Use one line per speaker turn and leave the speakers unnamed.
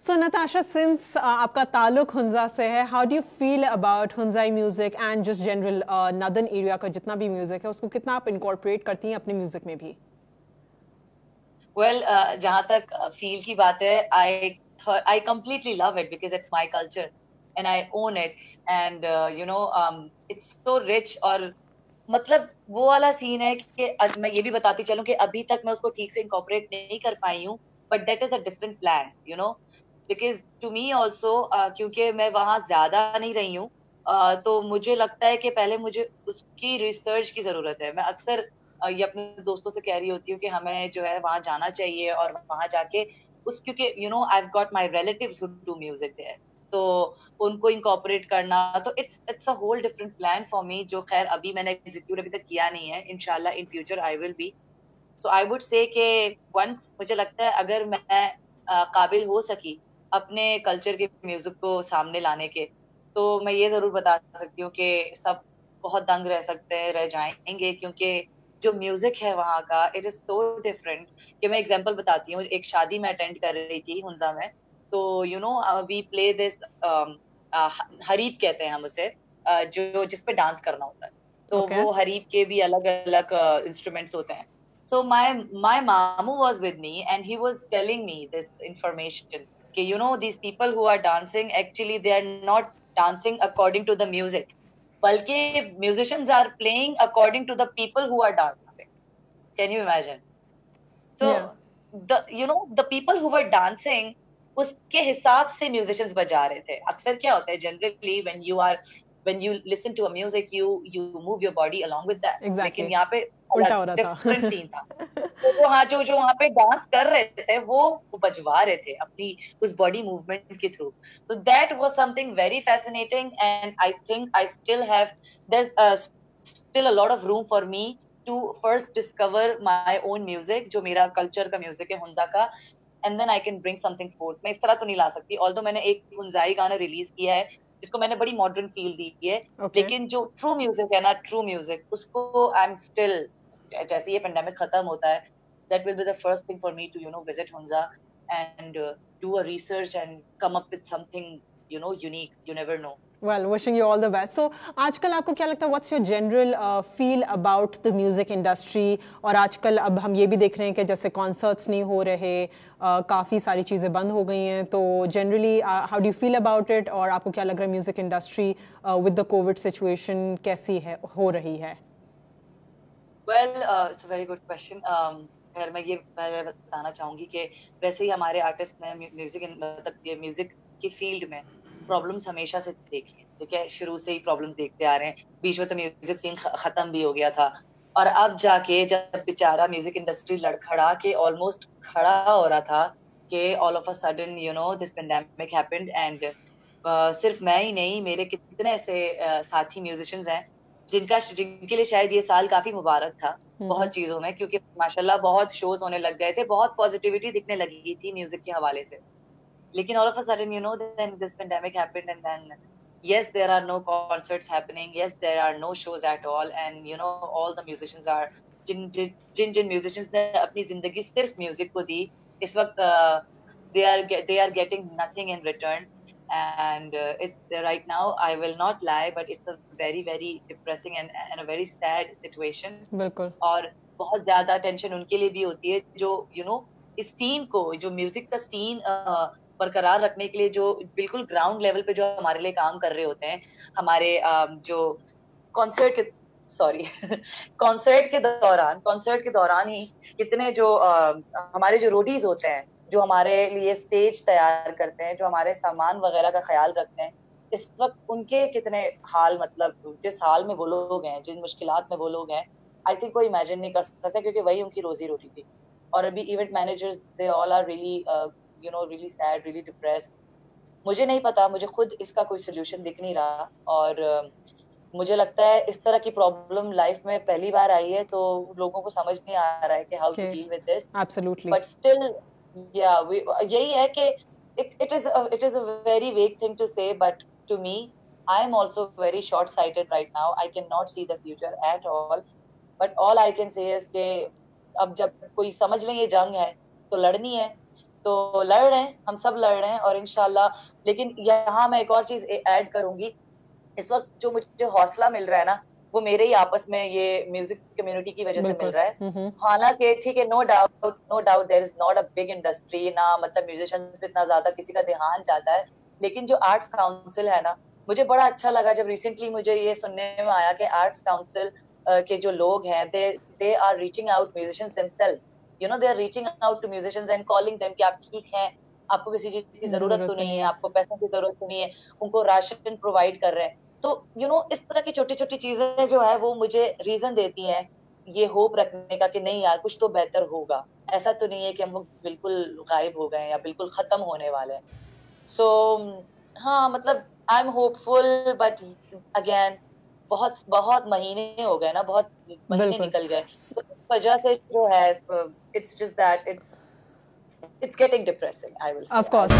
So Natasha, since आपका ताल्लुक हुंजा से है, how do you feel about Hunzai music and just general northern area का जितना भी music है, उसको कितना आप incorporate करती हैं अपने music में भी?
Well, जहाँ तक feel की बात है, I completely love it because it's my culture and I own it and it's so rich और मतलब वो वाला सीन है कि मैं ये भी बताती चलूं कि अभी तक मैं उसको ठीक से incorporate नहीं कर पाई हूँ, but that is a different plan, because to me also क्योंकि मैं वहाँ ज्यादा नहीं रही हूँ, तो मुझे लगता है कि पहले मुझे उसकी रिसर्च की जरूरत है। मैं अक्सर ये अपने दोस्तों से कह रही होती हूँ कि हमें जो है वहां जाना चाहिए और वहां जाके उस क्योंकि I have got my relatives who do music there, तो उनको इनकॉर्पोरेट करना, तो it's a whole different plan for me, जो खैर अभी मैंने एग्जीक्यूट अभी तक किया नहीं है। इंशाल्लाह in future I will be. So I would say कि वंस मुझे लगता है अगर मैं काबिल हो सकी अपने कल्चर के म्यूजिक को सामने लाने के, तो मैं ये जरूर बता सकती हूँ कि सब बहुत दंग रह सकते हैं, रह जाएंगे, क्योंकि जो म्यूजिक है वहाँ का इट इज सो डिफरेंट। कि मैं एग्जांपल बताती हूँ, एक शादी में अटेंड कर रही थी हुंजा में, तो वी प्ले दिस हरीब कहते हैं हम उसे, जो जिसपे डांस करना होता है। तो
Okay.
वो हरीब के भी अलग अलग इंस्ट्रूमेंट्स होते हैं। So my mamu was with me and he was telling me this information. Okay, these people who are dancing, actually they are not dancing according to the music. Balki musicians are playing according to the people who are dancing. Can you imagine?
Yeah.
So the people who were dancing, उसके हिसाब से musicians बजा रहे थे। अक्सर क्या होता है generally when you listen to a music you move your body along with that, लेकिन
Exactly.
यहाँ पे
उल्टा
अलग
हो रहा
डिफरेंट
था.
सीन था। तो वो हाँ जो वहाँ पे डांस कर रहे थे वो बजवा रहे थे अपनी उस बॉडी मूवमेंट के थ्रू। तो that was something very fascinating and I think I still have there still a lot of room for me to first discover my own music, जो मेरा कल्चर का म्यूजिक है हुंजा का, and then I can bring something forth. मैं इस तरह तो नहीं ला सकती, ऑल्दो मैंने एक हुंजाई गाना रिलीज किया है जिसको मैंने बड़ी मॉडर्न फील दी है,
Okay.
लेकिन जो ट्रू म्यूजिक है ना, ट्रू म्यूजिक, उसको आई एम स्टिल, जैसे ये पेंडेमिक खत्म होता है, that will be the first thing for me to visit Hunza and do a research and come up with something unique. You never know.
Well, wishing you all the best. So, आजकल आपको क्या लगता है? What's your general feel about the music industry? और आजकल अब हम ये भी देख रहे हैं कि जैसे concerts नहीं हो रहे, काफ़ी सारी चीज़ें बंद हो गई हैं. तो generally, how do you feel about it? और आपको क्या लग रहा है music industry with the COVID situation कैसी है, हो रही है?
Well, it's a very good question. खैर मैं ये पहले बताना चाहूंगी कि वैसे ही हमारे आर्टिस्ट ने म्यूजिक मतलब ये म्यूजिक की फील्ड में प्रॉब्लम्स हमेशा से देखी है, ठीक है, शुरू से ही प्रॉब्लम्स देखते आ रहे हैं। बीच में तो म्यूजिक सीन खत्म भी हो गया था, और अब जाके जब बेचारा म्यूजिक इंडस्ट्री लड़खड़ा के ऑलमोस्ट खड़ा हो रहा था कि all of a sudden this pandemic happened and सिर्फ मैं ही नहीं, मेरे कितने ऐसे साथी म्यूजिशियंस हैं जिनके लिए शायद ये साल काफी मुबारक था बहुत चीजों में, क्योंकि माशाल्लाह बहुत शोज होने लग गए थे, बहुत पॉजिटिविटी दिखने लगी थी म्यूजिक के हवाले से। लेकिन all of a sudden then this pandemic happened and then yes there are no concerts happening, yes there are no shows at all, and all the musicians are जिन musicians ने अपनी जिंदगी सिर्फ म्यूजिक को दी, इस वक्त they are getting nothing in return, and it's right now, I will not lie, but it's a very very depressing and a very sad situation.
बिल्कुल.
और बहुत ज्यादा टेंशन उनके लिए भी होती है जो इस सीन को, जो म्यूजिक का सीन बरकरार रखने के लिए जो बिल्कुल ग्राउंड लेवल पे जो हमारे लिए काम कर रहे होते हैं, हमारे जो कॉन्सर्ट के सॉरी कॉन्सर्ट के दौरान ही कितने जो हमारे जो रोडीज होते हैं, जो हमारे लिए स्टेज तैयार करते हैं, जो हमारे सामान वगैरह का ख्याल रखते हैं, इस वक्त उनके कितने हाल, मतलब जिस हाल में वो लोग हैं, जिन मुश्किलात में वो लोग हैं, आई थिंक वो इमेजिन नहीं कर सकते, क्योंकि वही उनकी रोजी रोटी थी। और अभी event managers they all are really really sad, really depressed. मुझे नहीं पता, मुझे खुद इसका कोई सोल्यूशन दिख नहीं रहा, और मुझे लगता है इस तरह की प्रॉब्लम लाइफ में पहली बार आई है, तो लोगों को समझ नहीं आ रहा है कि how to deal with this.
Absolutely.
But still यही है कि it is a very vague thing to say, but to me I am also very short sighted right now. I cannot see the future at all, but all I can say is कि अब जब कोई समझ ले ये जंग है तो लड़नी है, तो लड़ रहे हैं, हम सब लड़ रहे हैं और इंशाल्लाह। लेकिन यहाँ मैं एक और चीज ऐड करूंगी, इस वक्त जो मुझे हौसला मिल रहा है ना, वो मेरे ही आपस में ये म्यूजिक कम्युनिटी की वजह से मिल रहा है। हालांकि ठीक है, no doubt there is not a big industry ना, मतलब म्यूजिशियंस पे इतना ज्यादा किसी का ध्यान जाता है, लेकिन जो आर्ट्स काउंसिल है ना, मुझे बड़ा अच्छा लगा जब रिसेंटली मुझे ये सुनने में आया कि आर्ट्स काउंसिल के जो लोग हैं, they are reaching out musicians themselves, you know, they are reaching out to musicians and calling them कि आप ठीक हैं, आपको किसी चीज की जरूरत तो नहीं है, आपको पैसों की जरूरत तो नहीं है, उनको राशन प्रोवाइड कर रहे हैं। तो यू नो, इस तरह की छोटी छोटी चीजें जो है वो मुझे रीजन देती हैं ये होप रखने का कि नहीं यार, कुछ तो बेहतर होगा। ऐसा तो नहीं है कि हम लोग बिल्कुल गायब हो गए या बिल्कुल खत्म होने वाले हैं। सो हाँ, मतलब I am hopeful, but again बहुत बहुत महीने हो गए ना, बहुत महीने निकल गए, तो इस वजह से जो है it's just that it's getting depressing, I will say.
Of course.